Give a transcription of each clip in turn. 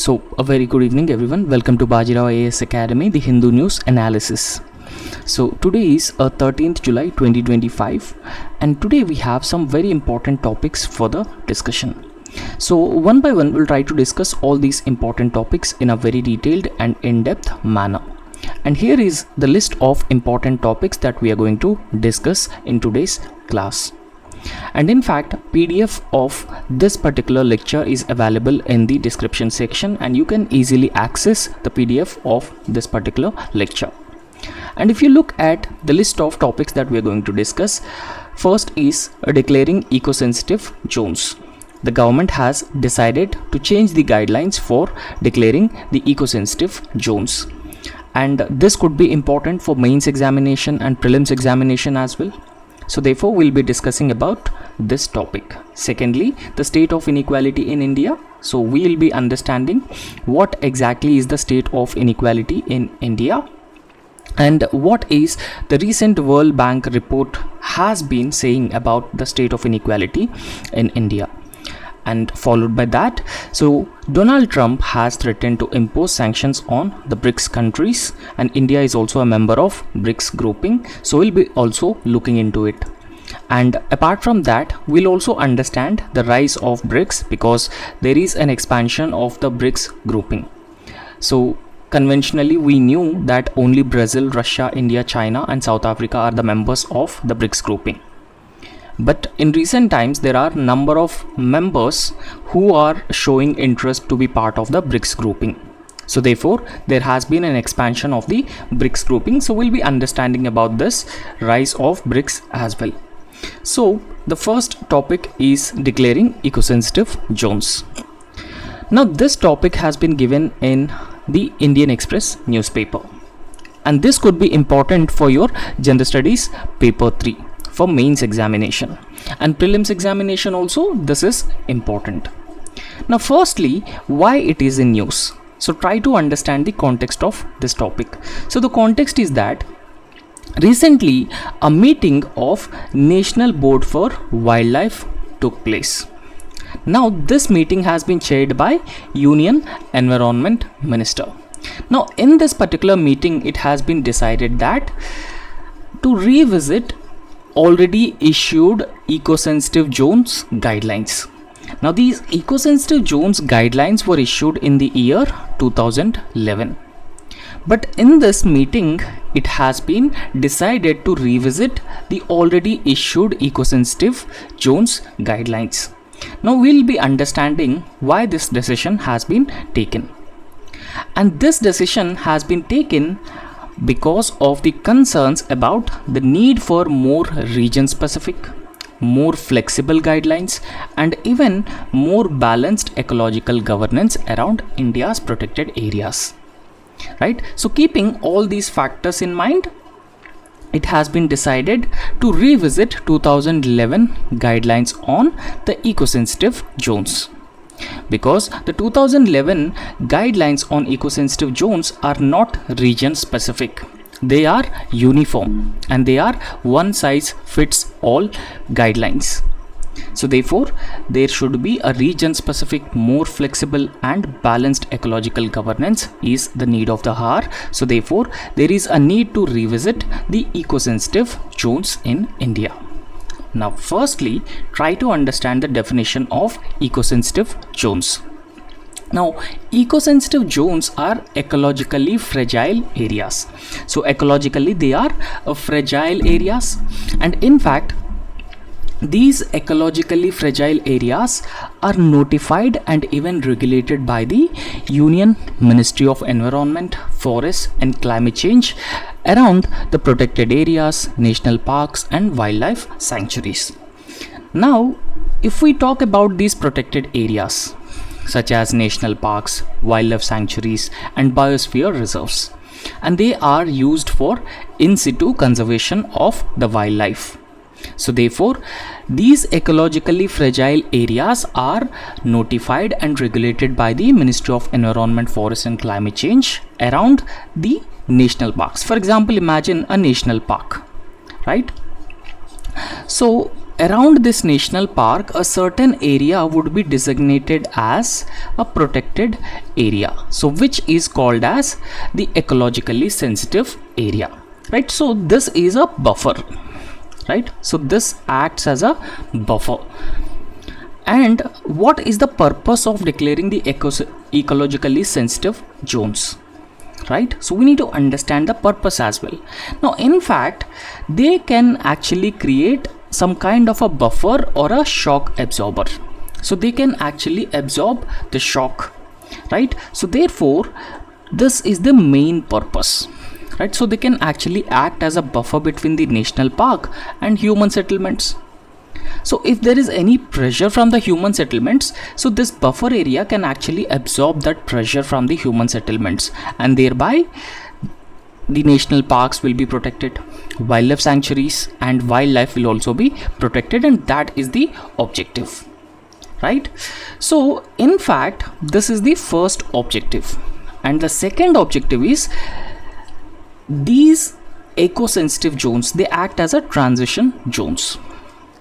So, a very good evening, everyone. Welcome to Bajirao IAS Academy, the Hindu News Analysis. So, today is 13th July 2025, and today we have some very important topics for the discussion. So, one by one, we'll try to discuss all these important topics in a very detailed and in-depth manner. And here is the list of important topics that we are going to discuss in today's class. And in fact, PDF of this particular lecture is available in the description section, and you can easily access the PDF of this particular lecture. And if you look at the list of topics that we are going to discuss, first is declaring eco-sensitive zones. The government has decided to change the guidelines for declaring the eco-sensitive zones, and this could be important for mains examination and prelims examination as well. So therefore, we'll be discussing about this topic. Secondly, the state of inequality in India. So we'll be understanding what exactly is the state of inequality in India, and what is the recent World Bank report has been saying about the state of inequality in India. And followed by that, so Donald Trump has threatened to impose sanctions on the BRICS countries, and India is also a member of BRICS grouping, so we'll be also looking into it. And apart from that, we'll also understand the rise of BRICS, because there is an expansion of the BRICS grouping. So conventionally, we knew that only Brazil, Russia, India, China and South Africa are the members of the BRICS grouping. But in recent times, there are number of members who are showing interest to be part of the BRICS grouping. So therefore, there has been an expansion of the BRICS grouping. So we'll be understanding about this rise of BRICS as well. So the first topic is declaring eco-sensitive zones. Now this topic has been given in the Indian Express newspaper, and this could be important for your General Studies paper 3. For mains examination and prelims examination also, this is important. Now firstly, why it is in news? So try to understand the context of this topic. So the context is that recently a meeting of National Board for Wildlife took place. Now this meeting has been chaired by Union Environment Minister. Now in this particular meeting, it has been decided that to revisit already issued eco-sensitive zones guidelines. Now these eco-sensitive zones guidelines were issued in the year 2011, but in this meeting it has been decided to revisit the already issued eco-sensitive zones guidelines. Now we'll be understanding why this decision has been taken, and this decision has been taken because of the concerns about the need for more region specific, more flexible guidelines, and even more balanced ecological governance around India's protected areas. Right? So keeping all these factors in mind, it has been decided to revisit 2011 guidelines on the eco-sensitive zones, because the 2011 guidelines on eco-sensitive zones are not region specific. They are uniform and they are one size fits all guidelines. So therefore, there should be a region specific, more flexible and balanced ecological governance is the need of the hour. So therefore, there is a need to revisit the eco-sensitive zones in India. Now firstly, try to understand the definition of eco-sensitive zones. Now eco-sensitive zones are ecologically fragile areas. So ecologically they are fragile areas, and in fact these ecologically fragile areas are notified and even regulated by the Union Ministry of Environment, Forests and Climate Change around the protected areas, national parks and wildlife sanctuaries. Now, if we talk about these protected areas such as national parks, wildlife sanctuaries and biosphere reserves, and they are used for in situ conservation of the wildlife. So therefore, these ecologically fragile areas are notified and regulated by the Ministry of Environment, Forest and Climate Change around the national parks. For example, imagine a national park, right? So around this national park, a certain area would be designated as a protected area, so which is called as the ecologically sensitive area, right? So this is a buffer, right? So this acts as a buffer. And what is the purpose of declaring the ecologically sensitive zones, right? So we need to understand the purpose as well. Now in fact, they can actually create some kind of a buffer or a shock absorber, so they can actually absorb the shock, right? So therefore this is the main purpose, right? So they can actually act as a buffer between the national park and human settlements. So if there is any pressure from the human settlements, so this buffer area can actually absorb that pressure from the human settlements, and thereby the national parks will be protected, wildlife sanctuaries and wildlife will also be protected, and that is the objective, right? So in fact, this is the first objective, and the second objective is these eco-sensitive zones, they act as a transition zones,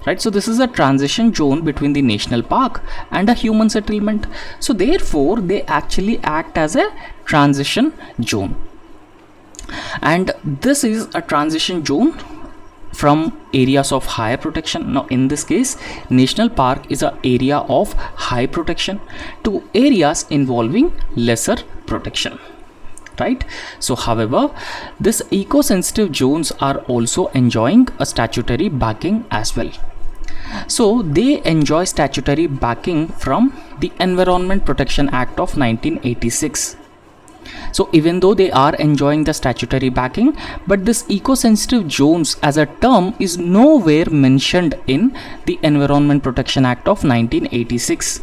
right? So this is a transition zone between the national park and a human settlement, so therefore they actually act as a transition zone, and this is a transition zone from areas of higher protection. Now in this case, national park is an area of high protection to areas involving lesser protection, right? So however, this eco-sensitive zones are also enjoying a statutory backing as well. So they enjoy statutory backing from the Environment Protection Act of 1986. So even though they are enjoying the statutory backing, but this eco-sensitive zones as a term is nowhere mentioned in the Environment Protection Act of 1986.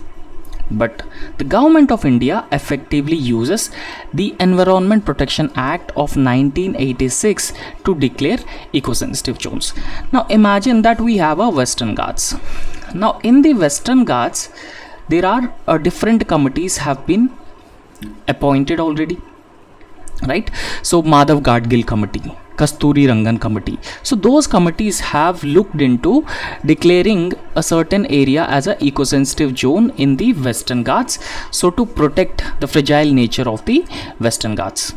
But the Government of India effectively uses the Environment Protection Act of 1986 to declare eco-sensitive zones. Now imagine that we have a Western Ghats. Now in the Western Ghats, there are different committees have been appointed already, right? So Madhav Gadgil committee, Kasturi Rangan committee, so those committees have looked into declaring a certain area as a eco-sensitive zone in the Western Ghats, so to protect the fragile nature of the Western Ghats,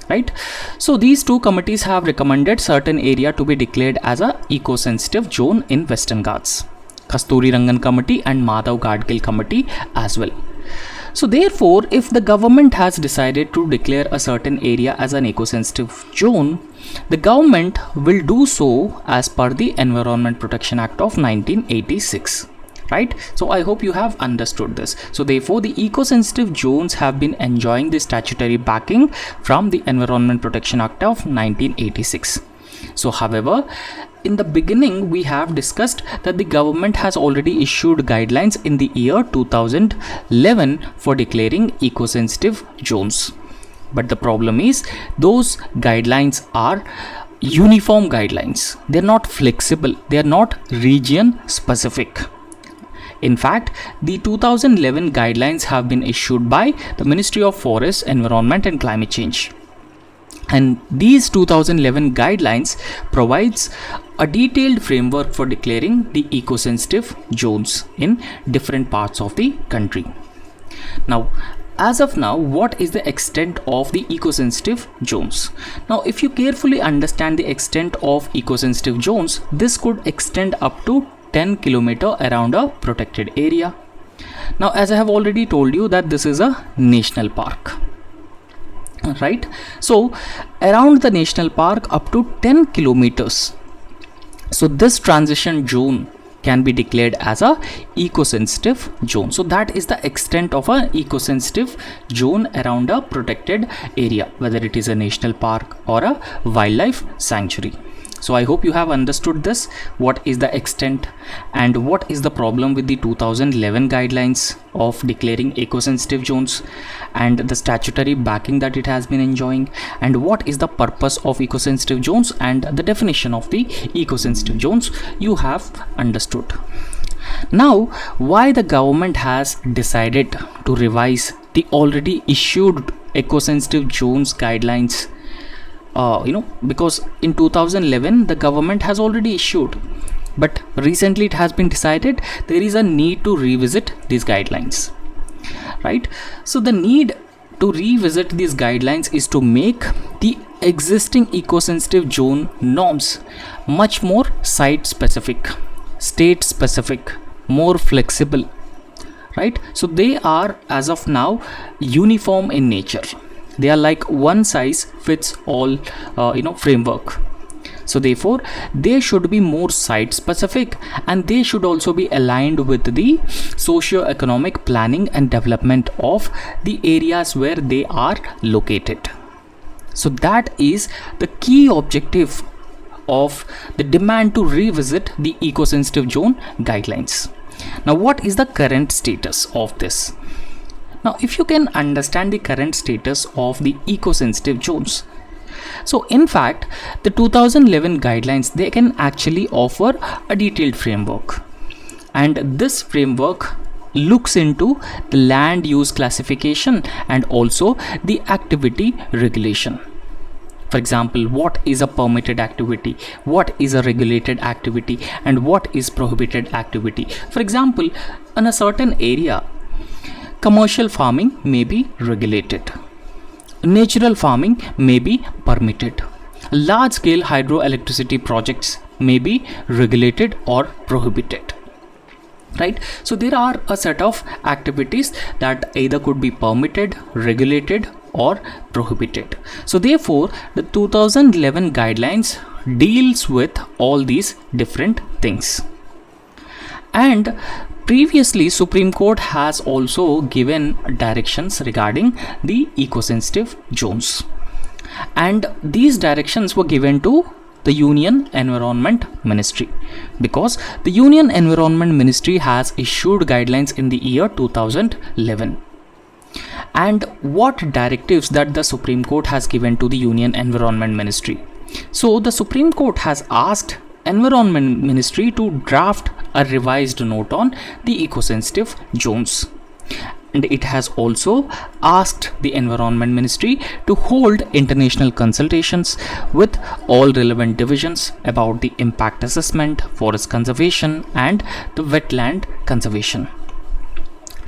right? So these two committees have recommended certain area to be declared as a eco-sensitive zone in Western Ghats, Kasturi Rangan committee and Madhav Gadgil committee as well. So therefore, if the government has decided to declare a certain area as an eco-sensitive zone, the government will do so as per the Environment Protection Act of 1986, right? So I hope you have understood this. So therefore, the eco-sensitive zones have been enjoying the statutory backing from the Environment Protection Act of 1986. So however, in the beginning we have discussed that the government has already issued guidelines in the year 2011 for declaring eco-sensitive zones, but the problem is those guidelines are uniform guidelines. They're not flexible, they're not region specific. In fact, the 2011 guidelines have been issued by the Ministry of Forest, Environment and Climate Change. And these 2011 guidelines provides a detailed framework for declaring the eco-sensitive zones in different parts of the country. Now, as of now, what is the extent of the eco-sensitive zones? Now, if you carefully understand the extent of eco-sensitive zones, this could extend up to 10 km around a protected area. Now, as I have already told you that this is a national park, right? So around the national park up to 10 kilometers, so this transition zone can be declared as a eco-sensitive zone. So that is the extent of a eco-sensitive zone around a protected area, whether it is a national park or a wildlife sanctuary. So I hope you have understood this, what is the extent and what is the problem with the 2011 guidelines of declaring eco-sensitive zones and the statutory backing that it has been enjoying, and what is the purpose of eco-sensitive zones and the definition of the eco-sensitive zones you have understood. Now, why the government has decided to revise the already issued eco-sensitive zones guidelines? Because in 2011 the government has already issued but recently it has been decided there is a need to revisit these guidelines, right? So the need to revisit these guidelines is to make the existing eco-sensitive zone norms much more site specific, state specific, more flexible, right? So they are as of now uniform in nature. They are like one size fits all framework. So therefore they should be more site specific, and they should also be aligned with the socio-economic planning and development of the areas where they are located. So that is the key objective of the demand to revisit the eco-sensitive zone guidelines. Now, what is the current status of this? Now, if you can understand the current status of the eco-sensitive zones, so in fact the 2011 guidelines, they can actually offer a detailed framework, and this framework looks into the land use classification and also the activity regulation. For example, what is a permitted activity, what is a regulated activity, and what is prohibited activity. For example, in a certain area, commercial farming may be regulated, natural farming may be permitted, large scale hydroelectricity projects may be regulated or prohibited, right? So there are a set of activities that either could be permitted, regulated, or prohibited. So therefore the 2011 guidelines deals with all these different things. And previously Supreme Court has also given directions regarding the eco-sensitive zones, and these directions were given to the Union Environment Ministry, because the Union Environment Ministry has issued guidelines in the year 2011. And what directives that the Supreme Court has given to the Union Environment Ministry? So the Supreme Court has asked Environment Ministry to draft a revised note on the eco-sensitive zones, and it has also asked the Environment Ministry to hold international consultations with all relevant divisions about the impact assessment, forest conservation, and the wetland conservation,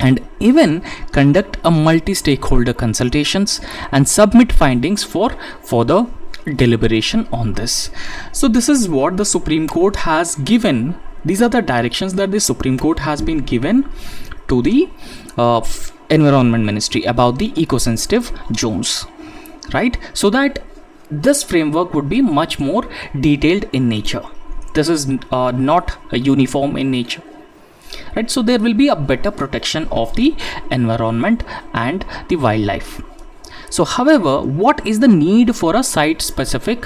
and even conduct a multi-stakeholder consultations and submit findings for further deliberation on this. So this is what the Supreme Court has given. These are the directions that the Supreme Court has been given to the Environment Ministry about the eco-sensitive zones, right? So that this framework would be much more detailed in nature. This is not uniform in nature, right? So there will be a better protection of the environment and the wildlife. So however, what is the need for a site specific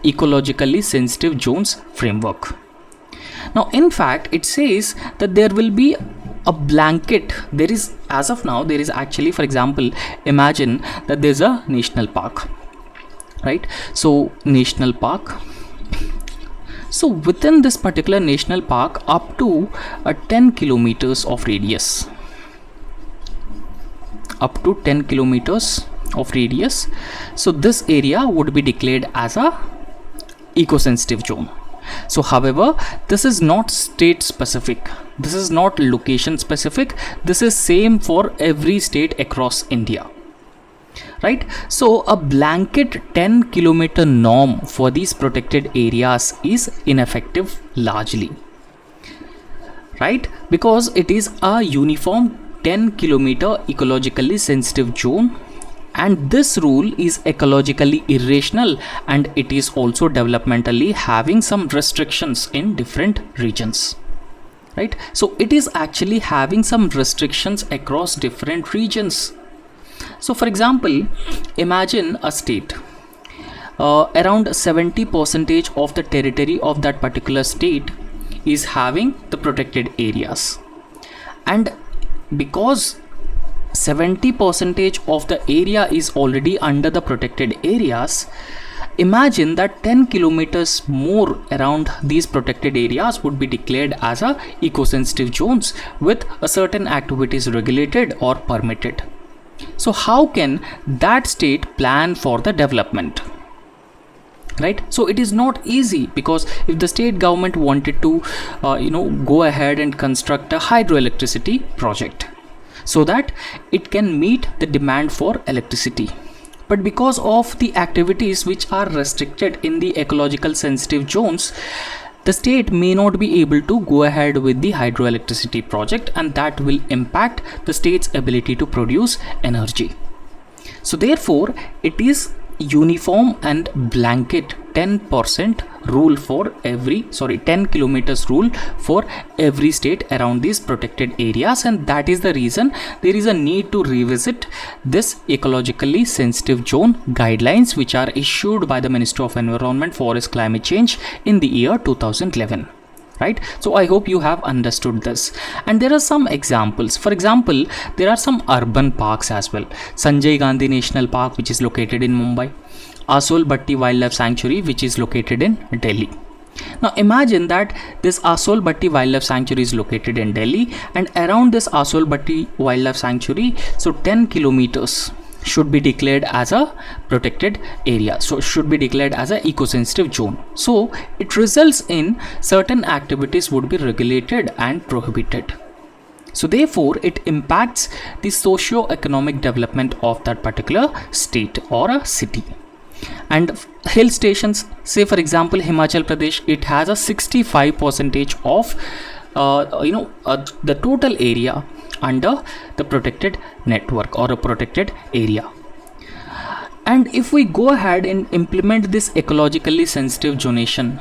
ecologically sensitive zones framework? Now in fact it says that there will be a blanket. There is, as of now, there is actually, for example, imagine that there's a national park, right? So national park, so within this particular national park, up to 10 kilometers of radius, up to 10 kilometers of radius, so this area would be declared as a eco-sensitive zone. So however, this is not state specific, this is not location specific, this is same for every state across India, right? So a blanket 10 kilometer norm for these protected areas is ineffective largely, right? Because it is a uniform 10 kilometer ecologically sensitive zone, and this rule is ecologically irrational, and it is also developmentally having some restrictions in different regions, right? So it is actually having some restrictions across different regions. So for example, imagine a state, around 70% of the territory of that particular state is having the protected areas, and because 70% of the area is already under the protected areas, imagine that 10 kilometers more around these protected areas would be declared as a eco-sensitive zones with a certain activities regulated or permitted. So how can that state plan for the development, right? So it is not easy, because if the state government wanted to go ahead and construct a hydroelectricity project so that it can meet the demand for electricity, but because of the activities which are restricted in the ecological sensitive zones, the state may not be able to go ahead with the hydroelectricity project, and that will impact the state's ability to produce energy. So therefore it is uniform and blanket 10% rule for every 10 kilometers rule for every state around these protected areas, and that is the reason there is a need to revisit this ecologically sensitive zone guidelines, which are issued by the Ministry of Environment, Forest, Climate Change in the year 2011. Right? So I hope you have understood this. And there are some examples. For example, there are some urban parks as well. Sanjay Gandhi National Park, which is located in Mumbai. Asol Bhatti Wildlife Sanctuary, which is located in Delhi. Now imagine that this Asol Bhatti Wildlife Sanctuary is located in Delhi, and around this Asol Bhatti Wildlife Sanctuary, so 10 kilometers should be declared as a protected area, so should be declared as a eco-sensitive zone. So it results in certain activities would be regulated and prohibited. So therefore it impacts the socio-economic development of that particular state or a city. And hill stations, say for example Himachal Pradesh, it has a 65% of the total area under the protected network or a protected area. And if we go ahead and implement this ecologically sensitive zonation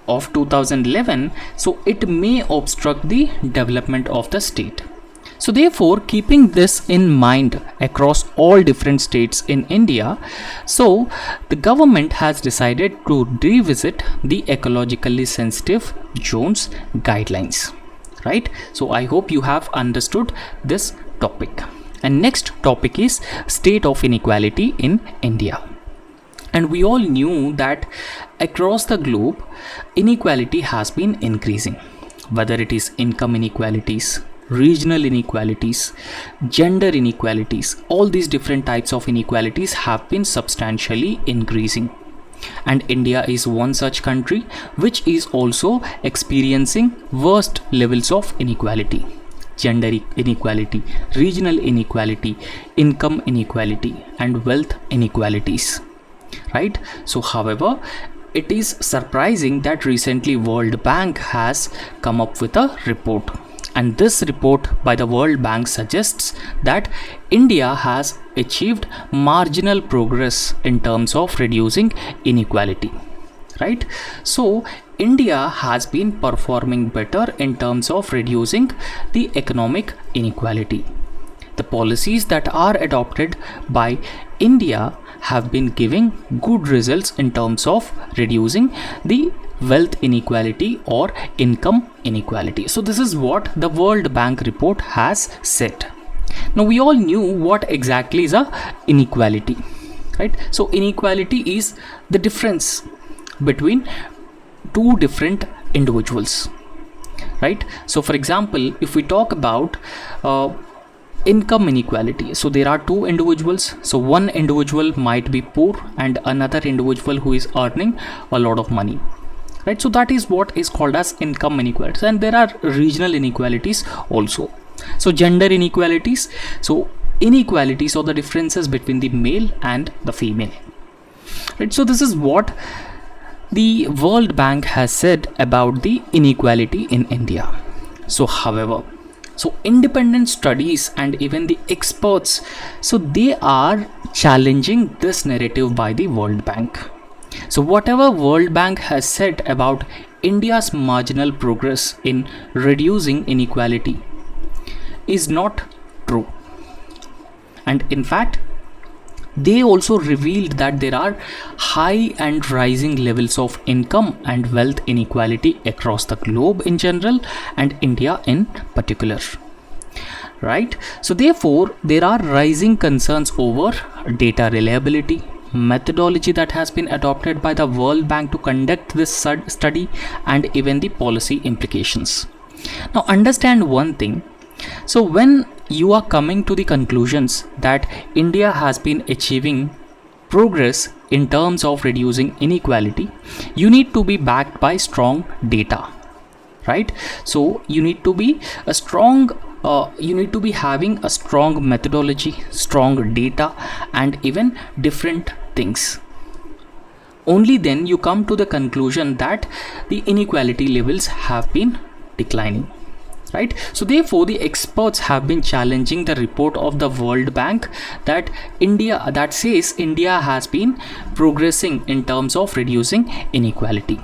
of 2011, so it may obstruct the development of the state. So therefore, keeping this in mind across all different states in India, so the government has decided to revisit the ecologically sensitive zones guidelines. Right? So I hope you have understood this topic. And next topic is state of inequality in India. And we all knew that across the globe, inequality has been increasing, whether it is income inequalities, regional inequalities, gender inequalities. All these different types of inequalities have been substantially increasing. And India is one such country which is also experiencing worst levels of inequality: gender inequality, regional inequality, income inequality, and wealth inequalities. Right? So however, it is surprising that recently World Bank has come up with a report, and this report by the World Bank suggests that India has achieved marginal progress in terms of reducing inequality. Right? So India has been performing better in terms of reducing the economic inequality. The policies that are adopted by India have been giving good results in terms of reducing the wealth inequality or income inequality. So this is what the World Bank report has said. Now we all knew what exactly is a inequality, right? So inequality is the difference between two different individuals, right? So for example, if we talk about income inequality, so there are two individuals. So one individual might be poor and another individual who is earning a lot of money. Right? So that is what is called as income inequalities. And there are regional inequalities also. So gender inequalities, so inequalities or the differences between the male and the female. Right? So this is what the World Bank has said about the inequality in India. So however, so independent studies and even the experts, so they are challenging this narrative by the World Bank. So whatever World Bank has said about India's marginal progress in reducing inequality is not true. And in fact, they also revealed that there are high and rising levels of income and wealth inequality across the globe in general and India in particular. Right? So therefore, there are rising concerns over data reliability, methodology that has been adopted by the World Bank to conduct this study, and even the policy implications. Now understand one thing. So when you are coming to the conclusions that India has been achieving progress in terms of reducing inequality, you need to be backed by strong data, right? So you need to be a strong you need to be having a strong methodology, strong data, and even different things. Only then you come to the conclusion that the inequality levels have been declining, right? So therefore the experts have been challenging the report of the World Bank that says India has been progressing in terms of reducing inequality.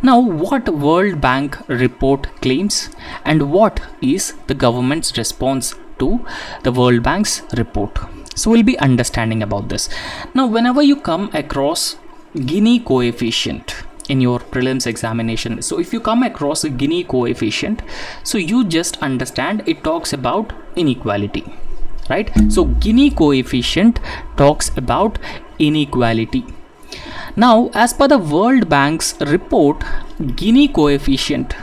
Now, what World Bank report claims and what is the government's response to the World Bank's report? So we'll be understanding about this. Now, whenever you come across Gini coefficient in your prelims examination, so if you come across a Gini coefficient, so you just understand it talks about inequality, right? So Gini coefficient talks about inequality. Now, as per the World Bank's report, Gini coefficient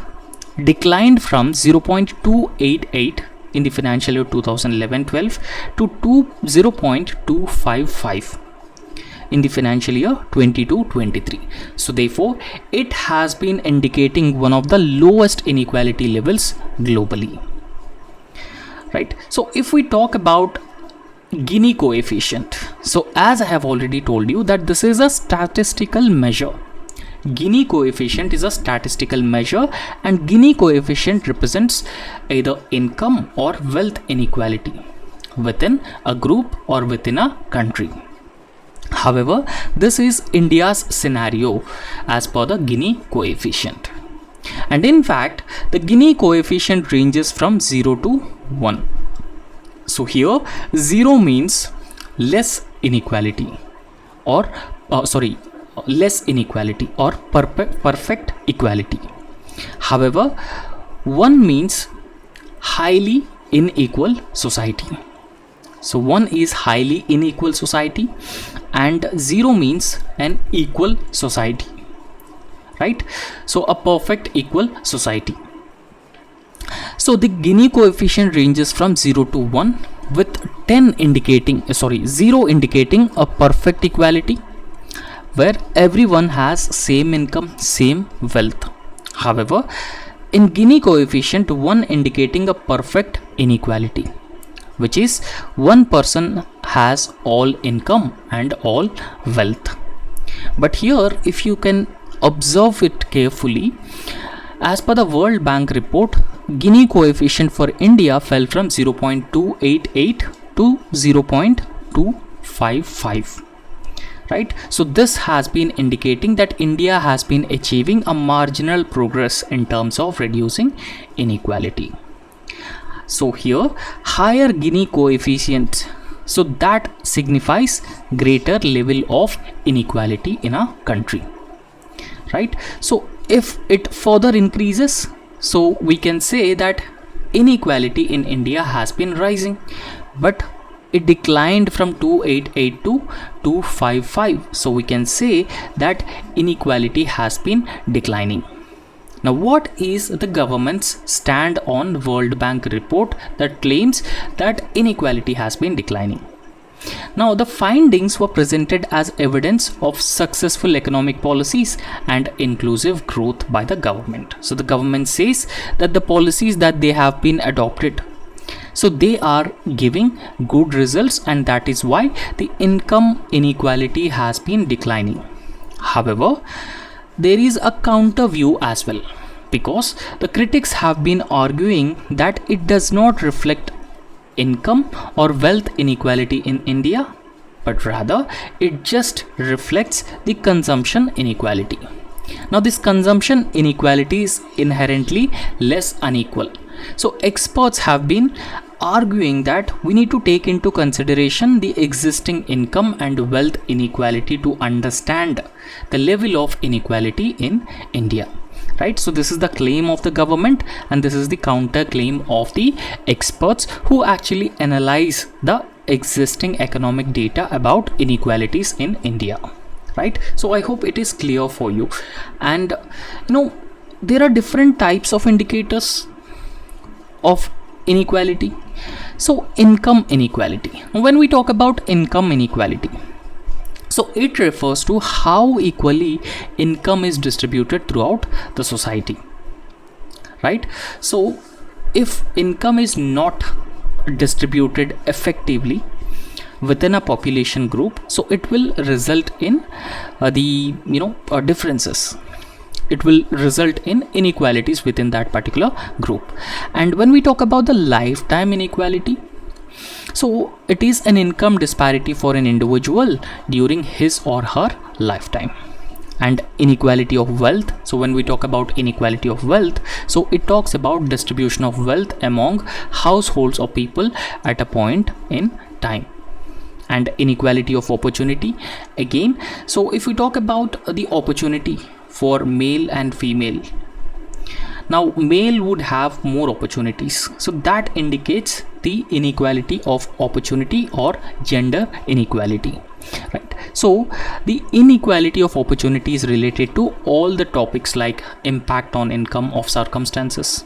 declined from 0.288 in the financial year 2011-12 to 0.255 in the financial year 22-23. So therefore, it has been indicating one of the lowest inequality levels globally, right? So if we talk about Gini coefficient, so as I have already told you that this is a statistical measure. Gini coefficient is a statistical measure, and Gini coefficient represents either income or wealth inequality within a group or within a country. However, this is India's scenario as per the Gini coefficient. And in fact, the Gini coefficient ranges from 0 to 1. So here 0 means less inequality or less inequality or perfect equality. However, 1 means highly unequal society. So 1 is highly unequal society and 0 means an equal society, right? So a perfect equal society. So the Gini coefficient ranges from 0 to 1 with 0 indicating a perfect equality where everyone has same income, same wealth. However, in Gini coefficient 1 indicating a perfect inequality, which is one person has all income and all wealth. But here if you can observe it carefully, as per the World Bank report, Gini coefficient for India fell from 0.288 to 0.255, right? So this has been indicating that India has been achieving a marginal progress in terms of reducing inequality. So here higher Gini coefficient, so that signifies greater level of inequality in a country, right? So if it further increases, so we can say that inequality in India has been rising, but it declined from 288 to 255. So we can say that inequality has been declining. Now, what is the government's stand on World Bank report that claims that inequality has been declining? Now, the findings were presented as evidence of successful economic policies and inclusive growth by the government. So the government says that the policies that they have been adopted, so they are giving good results, and that is why the income inequality has been declining. However, there is a counter view as well, because the critics have been arguing that it does not reflect income or wealth inequality in India, but rather it just reflects the consumption inequality. Now, this consumption inequality is inherently less unequal. So experts have been arguing that we need to take into consideration the existing income and wealth inequality to understand the level of inequality in India, right? So this is the claim of the government, and this is the counter claim of the experts who actually analyze the existing economic data about inequalities in India, right? So I hope it is clear for you. And there are different types of indicators of So it refers to how equally income is distributed throughout the society, right? So if income is not distributed effectively within a population group, so it will result in the differences. It will result in inequalities within that particular group. And when we talk about the lifetime inequality, so it is an income disparity for an individual during his or her lifetime. And inequality of wealth, so when we talk about inequality of wealth, so it talks about distribution of wealth among households or people at a point in time. And inequality of opportunity again, so if we talk about the opportunity for male and female, now male would have more opportunities, so that indicates the inequality of opportunity or gender inequality, right? So the inequality of opportunity is related to all the topics like impact on income of circumstances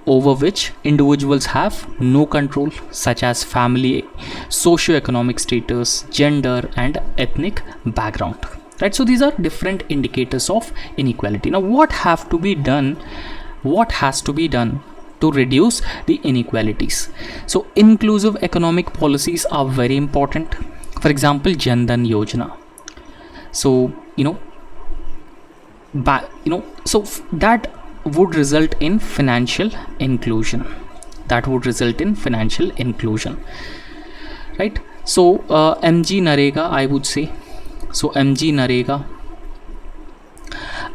over which individuals have no control, such as family, socio-economic status, gender and ethnic background, right? So these are different indicators of inequality. Now what has to be done to reduce the inequalities? So inclusive economic policies are very important. For example, Jan Dhan Yojana. So that would result in financial inclusion. Right? So MG Narega, I would say. So MG Narega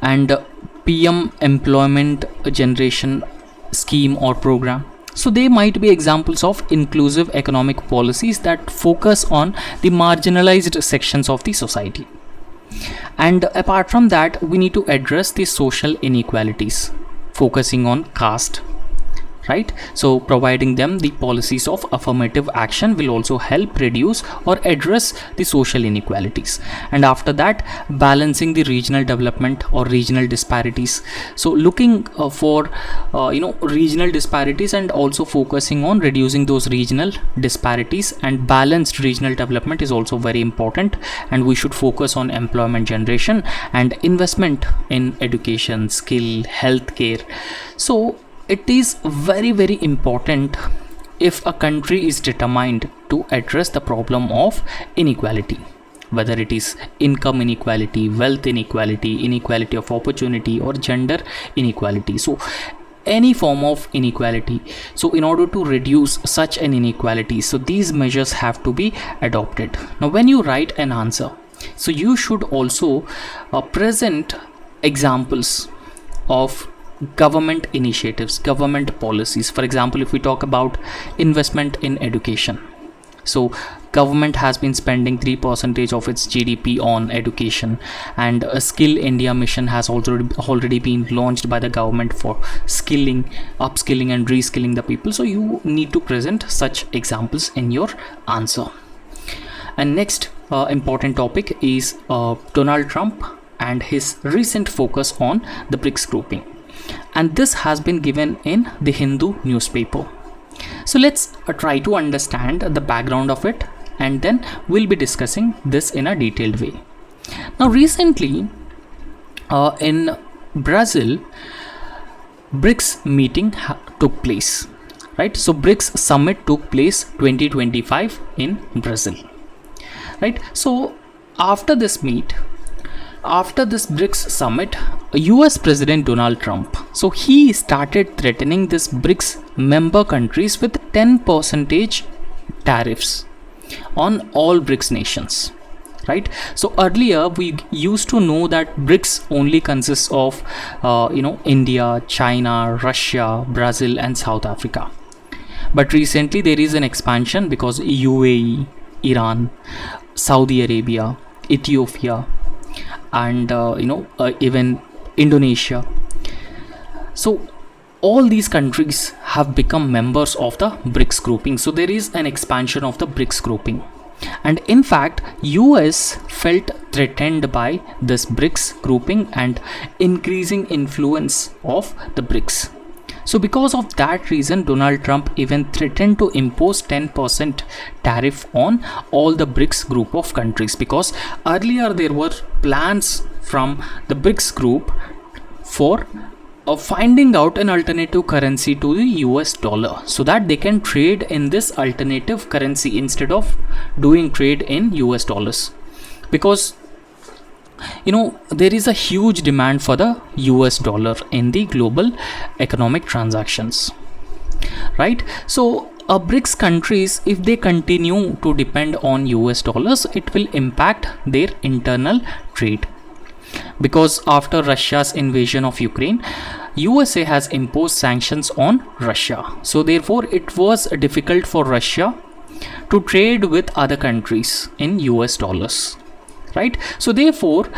and PM Employment Generation Scheme or program. So they might be examples of inclusive economic policies that focus on the marginalized sections of the society. And apart from that, we need to address the social inequalities, focusing on caste, right? So providing them the policies of affirmative action will also help reduce or address the social inequalities. And after that, balancing the regional development or regional disparities. So looking for regional disparities and also focusing on reducing those regional disparities, and balanced regional development is also very important. And we should focus on employment generation and investment in education, skill, healthcare. So it is very, very important if a country is determined to address the problem of inequality, whether it is income inequality, wealth inequality, inequality of opportunity or gender inequality. So any form of inequality. So in order to reduce such an inequality, so these measures have to be adopted. Now when you write an answer, so you should also present examples of government initiatives, government policies. For example, if we talk about investment in education, so government has been spending 3% of its GDP on education, and a Skill India mission has already been launched by the government for skilling, upskilling and reskilling the people. So you need to present such examples in your answer. And next important topic is Donald Trump and his recent focus on the BRICS grouping. And this has been given in the Hindu newspaper. So let's try to understand the background of it, and then we'll be discussing this in a detailed way. Now recently in Brazil, BRICS meeting took place, right? So BRICS summit took place 2025 in Brazil, right? So after this BRICS summit, US President Donald Trump, so he started threatening this BRICS member countries with 10% tariffs on all BRICS nations, right? So earlier we used to know that BRICS only consists of India, China, Russia, Brazil and South Africa. But recently there is an expansion because UAE, Iran, Saudi Arabia, Ethiopia and even Indonesia. So all these countries have become members of the BRICS grouping. So there is an expansion of the BRICS grouping. And in fact, US felt threatened by this BRICS grouping and increasing influence of the BRICS. So because of that reason, Donald Trump even threatened to impose 10% tariff on all the BRICS group of countries, because earlier there were plans from the BRICS group for finding out an alternative currency to the US dollar, so that they can trade in this alternative currency instead of doing trade in US dollars, because there is a huge demand for the US dollar in the global economic transactions, right? So BRICS countries, if they continue to depend on US dollars, it will impact their internal trade, because after Russia's invasion of Ukraine, USA has imposed sanctions on Russia. So therefore it was difficult for Russia to trade with other countries in US dollars, right? So therefore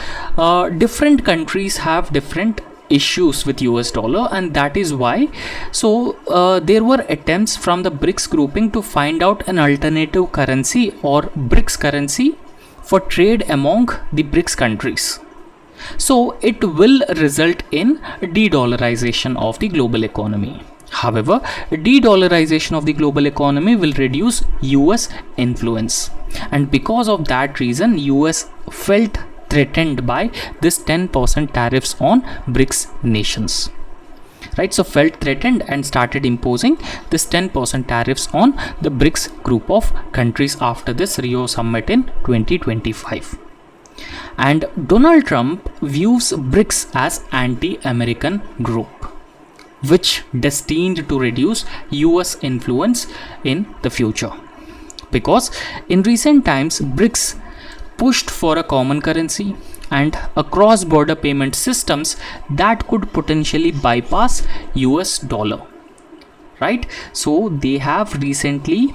different countries have different issues with US dollar, and that is why there were attempts from the BRICS grouping to find out an alternative currency or BRICS currency for trade among the BRICS countries. So it will result in de-dollarization of the global economy. However, de-dollarization of the global economy will reduce US influence, and because of that reason, US felt threatened by this 10% tariffs on BRICS nations, right? So felt threatened and started imposing this 10% tariffs on the BRICS group of countries after this Rio summit in 2025. And Donald Trump views BRICS as anti-American group, which destined to reduce US influence in the future, because in recent times BRICS pushed for a common currency and a cross-border payment systems that could potentially bypass US dollar, right? So they have recently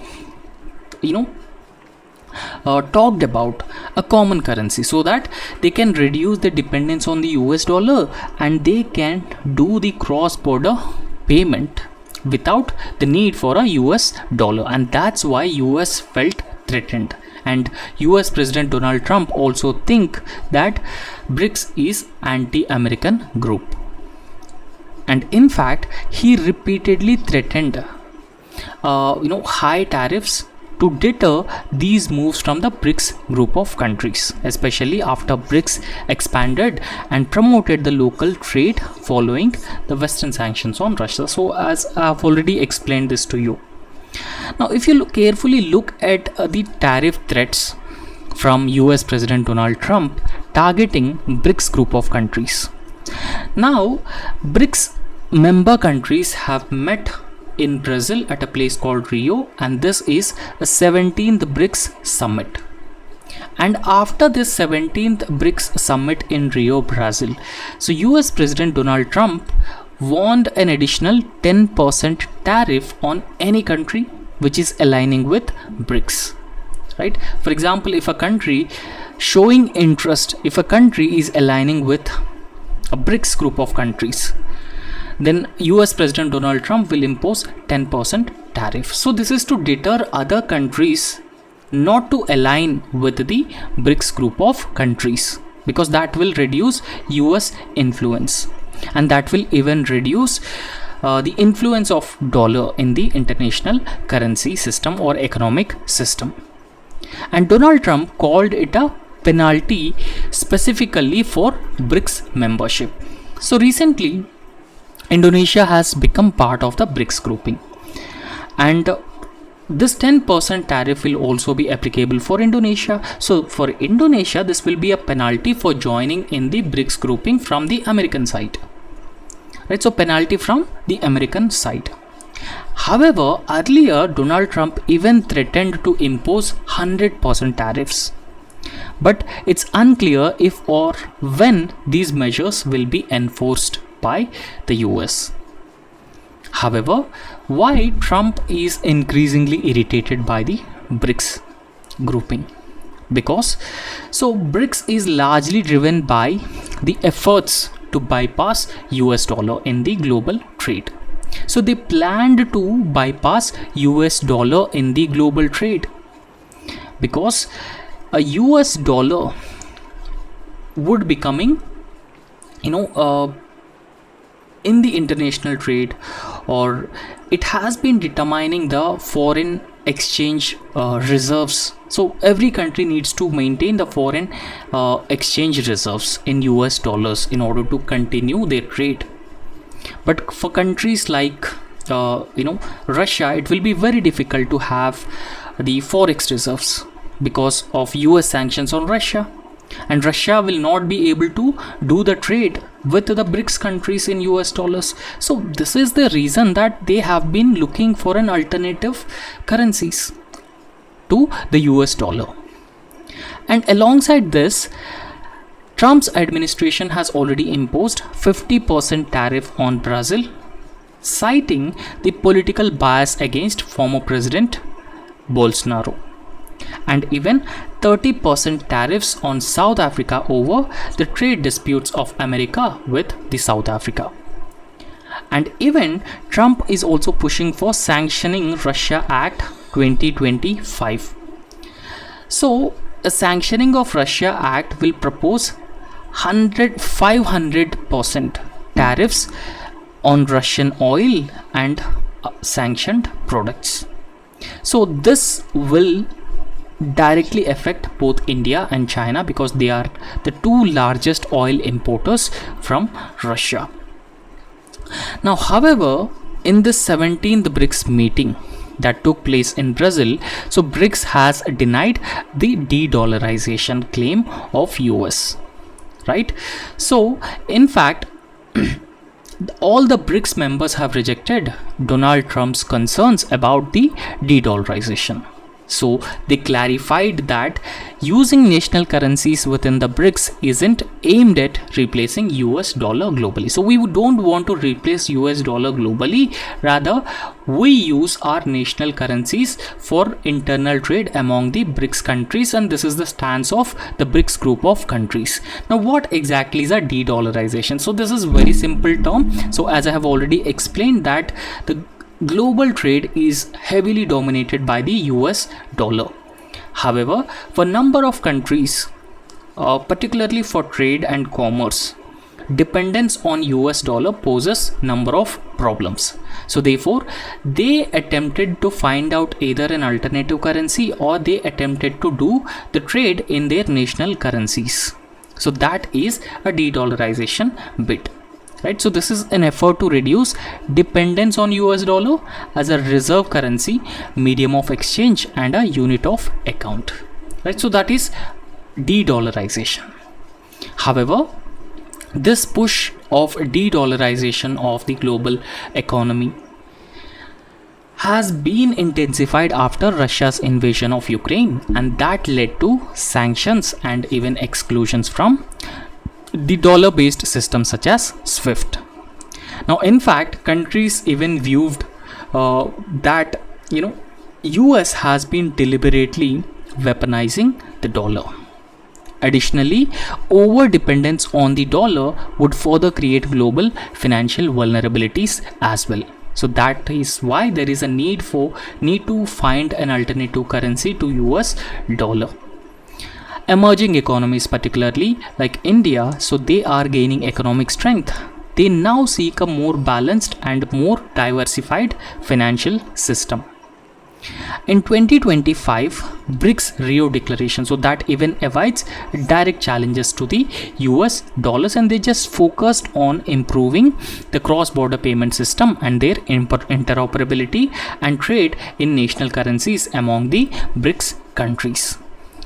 talked about a common currency so that they can reduce the dependence on the US dollar and they can do the cross-border payment without the need for a US dollar, and that's why US felt threatened. And US President Donald Trump also think that BRICS is anti-American group, and in fact he repeatedly threatened high tariffs to deter these moves from the BRICS group of countries, especially after BRICS expanded and promoted the local trade following the Western sanctions on Russia. So as I've already explained this to you. Now if you carefully look at the tariff threats from US President Donald Trump targeting BRICS group of countries. Now BRICS member countries have met in Brazil at a place called Rio, and this is the 17th BRICS summit. And after this 17th BRICS summit in Rio, Brazil, so US President Donald Trump warned an additional 10% tariff on any country which is aligning with BRICS, right? For example, if a country showing interest, if a country is aligning with a BRICS group of countries, then US President Donald Trump will impose 10% tariff. So this is to deter other countries not to align with the BRICS group of countries, because that will reduce US influence, and that will even reduce the influence of dollar in the international currency system or economic system. And Donald Trump called it a penalty specifically for BRICS membership. So recently Indonesia has become part of the BRICS grouping, and this 10% tariff will also be applicable for Indonesia. So for Indonesia, this will be a penalty for joining in the BRICS grouping from the American side, right? So penalty from the American side. However, earlier Donald Trump even threatened to impose 100% tariffs, but it's unclear if or when these measures will be enforced by the US. However, why Trump is increasingly irritated by the BRICS grouping? Because BRICS is largely driven by the efforts to bypass US dollar in the global trade. So they planned to bypass US dollar in the global trade, because a US dollar would becoming in the international trade or it has been determining the foreign exchange reserves. So every country needs to maintain the foreign exchange reserves in US dollars in order to continue their trade. But for countries like Russia, it will be very difficult to have the forex reserves because of US sanctions on Russia, and Russia will not be able to do the trade with the BRICS countries in US dollars. So this is the reason that they have been looking for an alternative currencies to the US dollar. And alongside this, Trump's administration has already imposed 50% tariff on Brazil, citing the political bias against former President Bolsonaro, and even 30% tariffs on South Africa over the trade disputes of America with the South Africa. And even Trump is also pushing for sanctioning Russia Act 2025. So a sanctioning of Russia Act will propose 500% tariffs on Russian oil and sanctioned products. So this will directly affect both India and China because they are the two largest oil importers from Russia. Now, however, in the 17th BRICS meeting that took place in Brazil, so BRICS has denied the de-dollarization claim of US, right? So in fact, all the BRICS members have rejected Donald Trump's concerns about the de-dollarization. So they clarified that using national currencies within the BRICS isn't aimed at replacing US dollar globally. So we don't want to replace US dollar globally. Rather, we use our national currencies for internal trade among the BRICS countries, and this is the stance of the BRICS group of countries. Now, what exactly is a de-dollarization? So this is very simple term. So as I have already explained that the global trade is heavily dominated by the US dollar. However, for number of countries, particularly for trade and commerce, dependence on US dollar poses number of problems. So therefore, they attempted to find out either an alternative currency or they attempted to do the trade in their national currencies. So that is a de-dollarization bit. Right, so this is an effort to reduce dependence on US dollar as a reserve currency, medium of exchange, and a unit of account. Right, so that is de-dollarization. However, this push of de-dollarization of the global economy has been intensified after Russia's invasion of Ukraine, and that led to sanctions and even exclusions from the dollar-based system such as SWIFT. Now, in fact, countries even viewed that US has been deliberately weaponizing the dollar. Additionally, over-dependence on the dollar would further create global financial vulnerabilities as well. So that is why there is a need to find an alternative currency to US dollar. Emerging economies, particularly like India, so they are gaining economic strength. They now seek a more balanced and more diversified financial system. In 2025, BRICS Rio Declaration, so that even avoids direct challenges to the US dollars, and they just focused on improving the cross-border payment system and their interoperability and trade in national currencies among the BRICS countries.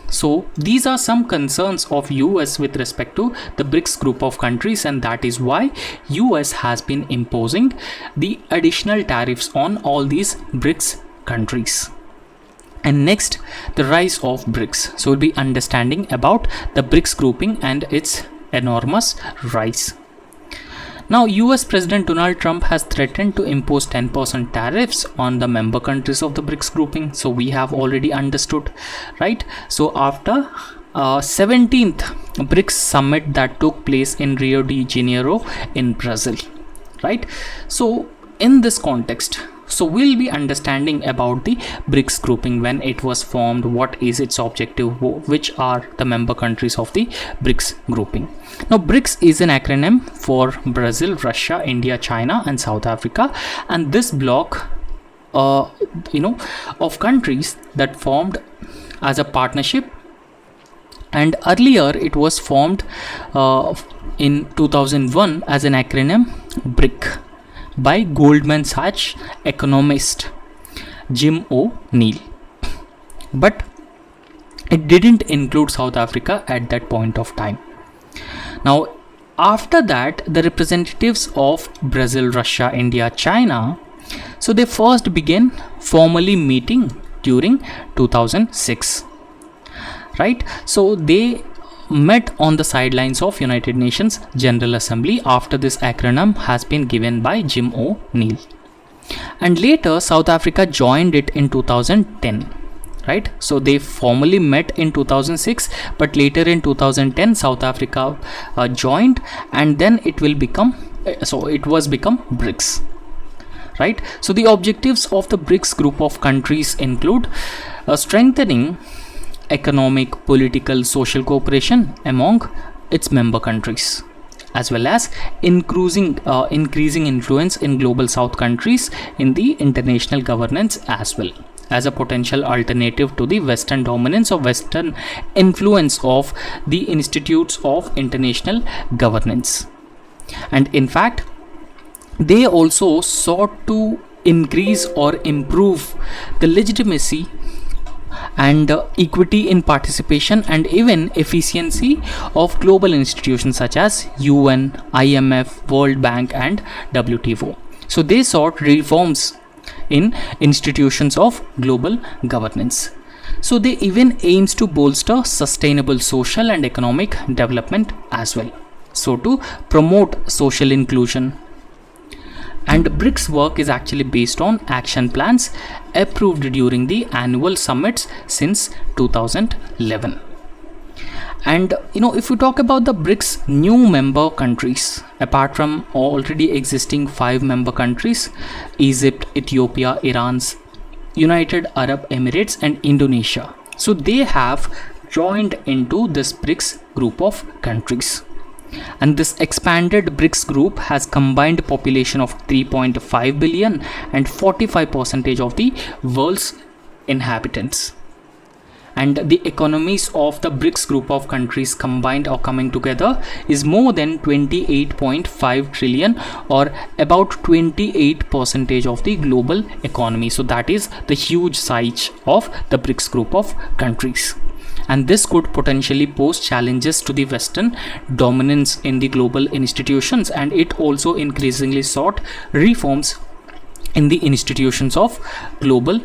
So these are some concerns of US with respect to the BRICS group of countries, and that is why US has been imposing the additional tariffs on all these BRICS countries. And next, the rise of BRICS. So we'll be understanding about the BRICS grouping and its enormous rise. Now, US President Donald Trump has threatened to impose 10% tariffs on the member countries of the BRICS grouping. So we have already understood, right? So after 17th BRICS summit that took place in Rio de Janeiro in Brazil, right? So in this context, So we'll be understanding about the BRICS grouping, when it was formed, what is its objective, which are the member countries of the BRICS grouping. Now BRICS is an acronym for Brazil, Russia, India, China and South Africa, and this block of countries that formed as a partnership, and earlier it was formed in 2001 as an acronym BRIC by Goldman Sachs economist Jim O'Neill, but it didn't include South Africa at that point of time. Now after that, the representatives of Brazil, Russia, India, China, so they first began formally meeting during 2006, right? So they met on the sidelines of United Nations General Assembly after this acronym has been given by Jim O'Neill, and later South Africa joined it in 2010, right? So they formally met in 2006, but later in 2010 South Africa joined, and then it was become BRICS, right? So the objectives of the BRICS group of countries include strengthening economic, political, social cooperation among its member countries, as well as increasing influence in global South countries in the international governance, as well as a potential alternative to the Western dominance or Western influence of the institutes of international governance. And in fact, they also sought to increase or improve the legitimacy and equity in participation and even efficiency of global institutions such as UN, IMF, World Bank and WTO. So they sought reforms in institutions of global governance. So they even aims to bolster sustainable social and economic development as well, so to promote social inclusion. And BRICS work is actually based on action plans approved during the annual summits since 2011. And if we talk about the BRICS new member countries, apart from already existing 5 member countries, Egypt, Ethiopia, Iran, United Arab Emirates and Indonesia, so they have joined into this BRICS group of countries. And this expanded BRICS group has combined population of 3.5 billion and 45% of the world's inhabitants. And the economies of the BRICS group of countries combined or coming together is more than 28.5 trillion, or about 28% of the global economy. So that is the huge size of the BRICS group of countries. And this could potentially pose challenges to the Western dominance in the global institutions, and it also increasingly sought reforms in the institutions of global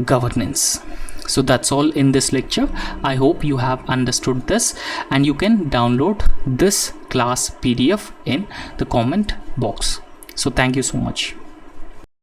governance. So that's all in this lecture. I hope you have understood this, and you can download this class PDF in the comment box. So thank you so much.